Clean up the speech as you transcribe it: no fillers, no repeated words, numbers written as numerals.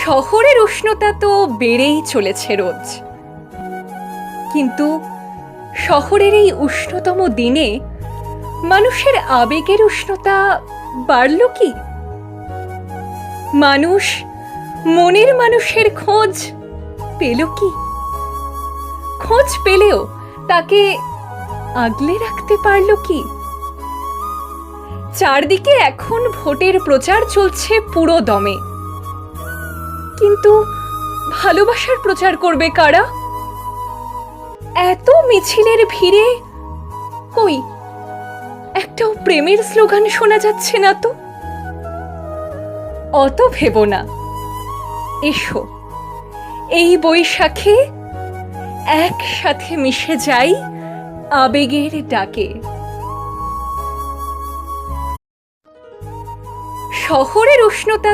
শহরের উষ্ণতা তো বেড়েই চলেছে রোজ, কিন্তু শহরের এই উষ্ণতম দিনে মানুষের আবেগের উষ্ণতা বাড়ল কি? মানুষ মনের মানুষের খোঁজ পেল কি? খোঁজ পেলেও তাকে আগলে রাখতে পারল কি? চারদিকে এখন ভোটের প্রচার চলছে পুরো দমে, কিন্তু ভালোবাসার প্রচার করবে কারা? এত মিছিলের ভিড়ে কই একটাও প্রেমের স্লোগান শোনা যাচ্ছে না তো। অত ভেবো না, এসো এই বৈশাখে একসাথে মিশে যাই আবেগের ডাকে। শহরের উষ্ণতা